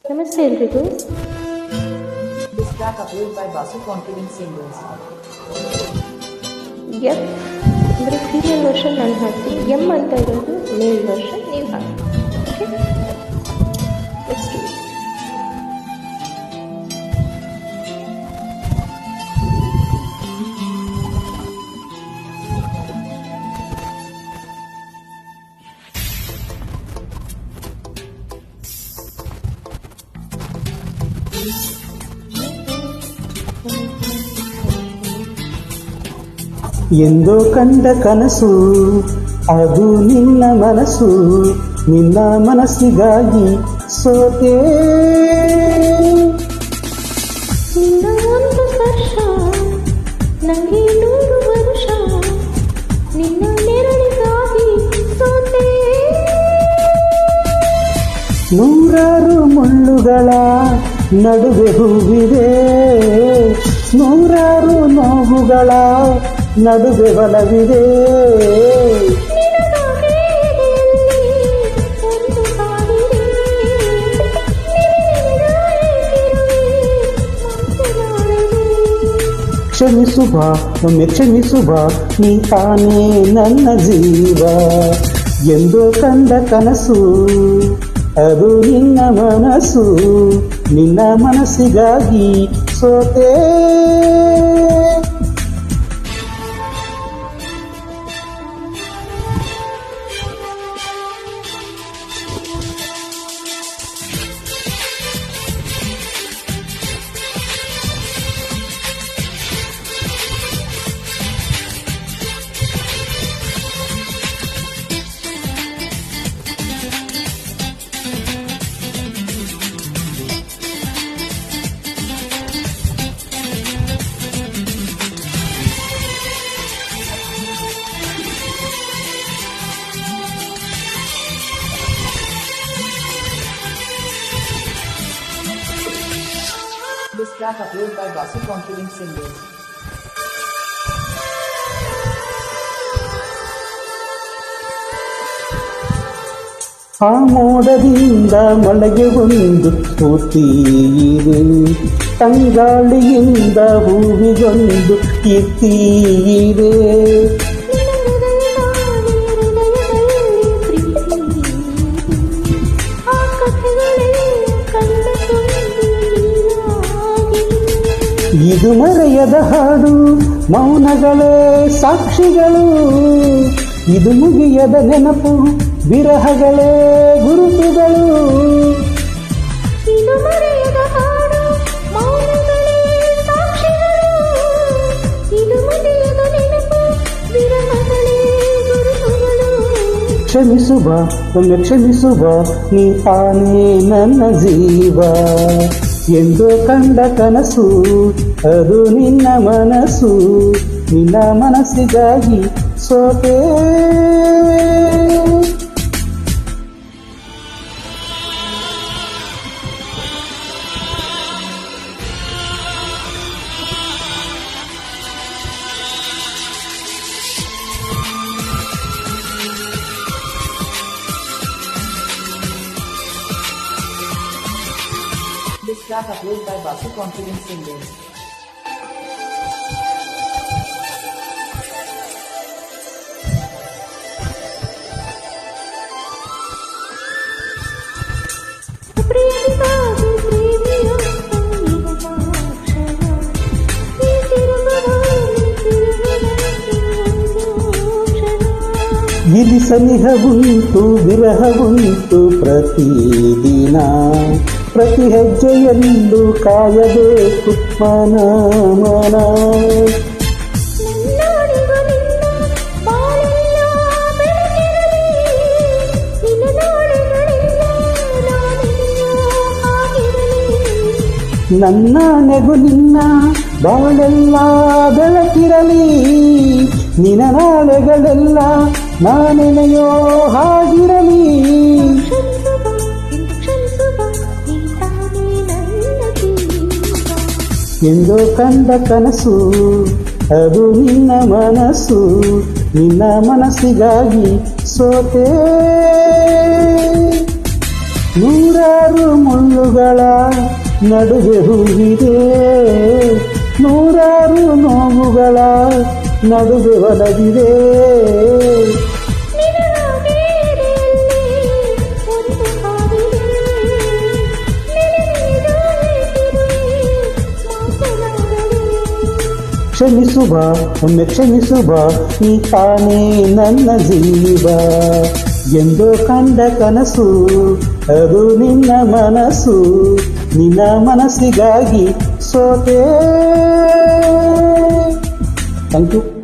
ನಮಸ್ತೆ ಎಲ್ರಿಗೂ. This track approved by Basu Confidence Singers. F ಅಂದರೆ ಫೀಮೇಲ್ ವರ್ಷನ್ ನಾನು ಹಾಕ್ತೀನಿ, ಎಮ್ ಅಂತ ಇರೋದು ಮೇಲ್ ವರ್ಷನ್ ನೀವು ಹಾಕಿ. Okay, let's do it. ಎಂದೋ ಕಂಡ ಕನಸು ಅದು ನಿನ್ನ ಮನಸ್ಸು, ನಿನ್ನ ಮನಸ್ಸಿಗಾಗಿ ಸೋತೆ. ನಿನ್ನ ಒಂದು ಸ್ಪರ್ಶ ನನಗೆ 100 ವರ್ಷ, ನಿನ್ನ ನೆರಳಿಗಾಗಿ ಸೋತೆ. ನೂರಾರು ಮುಳ್ಳುಗಳ ನಡುವೆ ಹೂವಿದೆ, ನೂರಾರು ನೋವುಗಳ ನಡುವೆ ಬಲವಿದೆ. ಕ್ಷಮಿಸುವ ಒಮ್ಮೆ ಕ್ಷಮಿಸುವ, ನೀ ತಾನೇ ನನ್ನ ಜೀವ. ಎಂದೋ ಕಂಡ ಕನಸು ಅದು ನಿನ್ನ ಮನಸ್ಸು, ನಿನ್ನ ಮನಸ್ಸಿಗಾಗಿ ಸೋತೆ. This track approved by Basu Confidence Singers. ಆ ಮೋಡದಿಂದ ಮಳೆಗೆ ಒಂದು ಸ್ಫೂರ್ತಿಯಿದೆ, ತಂಗಾಳಿಯಿಂದ ಹೂವಿಗೊಂದು ಕೀರ್ತಿಯಿದೆ. ಇದು ಮರೆಯದ ಹಾಡು, ಮೌನಗಳೇ ಸಾಕ್ಷಿಗಳು. ಇದು ಮುಗಿಯದ ನೆನಪು, ವಿರಹಗಳೇ ಗುರುತುಗಳು. ಇದು ಮರೆಯದ ಹಾಡು, ಮೌನಗಳೇ ಸಾಕ್ಷಿಗಳು. ಇದು ಮುಗಿಯದ ನೆನಪು, ವಿರಹಗಳೇ ಗುರುತುಗಳು. ಕ್ಷಮಿಸುವ ಒಮ್ಮೆ ಕ್ಷಮಿಸುವ, ನೀ ತಾನೇ ನನ್ನ ಜೀವ. ಎಂದೋ ಕಂಡ ಕನಸು ಅದು ನಿನ್ನ ಮನಸ್ಸು, ನಿನ್ನ ಮನಸ್ಸಿಗಾಗಿ ಸೋತೆ. This track approved by Basu Confidence Singers. ಇಲ್ಲಿ ಸನಿಹವುಂಟು ವಿರಹವುಂಟು ಪ್ರತಿದಿನ, ಪ್ರತಿ ಹೆಜ್ಜೆಯಲ್ಲೂ ಕಾಯಬೇಕು ಮನ ಮನ. ನನ್ನ ನೆಗು ನಿನ್ನ ಬಾಳೆಲ್ಲ ಬೆಳಕಿರಲಿ, ನಿನ ನಾಳೆಗಳೆಲ್ಲ ನಾನೆನೆಯೋ ಹಾಗಿರಲಿ. ಎಂದೋ ಕಂಡ ಕನಸು ಅದು ನಿನ್ನ ಮನಸ್ಸು, ನಿನ್ನ ಮನಸ್ಸಿಗಾಗಿ ಸೋತೆ. ನೂರಾರು ಮುಳ್ಳುಗಳ ನಡುವೆ ಹೂವಿದೆ, ನೂರಾರು ನೋವುಗಳ ನಡುವೆ ಒಲವಿದೆ. ಕ್ಷಮಿಸುವ ಒಮ್ಮೆ ಕ್ಷಮಿಸುವ, ನೀ ತಾನೇ ನನ್ನ ಜೀವ. ಎಂದೋ ಕಂಡ ಕನಸು ಅದು ನಿನ್ನ ಮನಸ್ಸು, ನಿನ್ನ ಮನಸ್ಸಿಗಾಗಿ ಸೋತೆ. Thank you.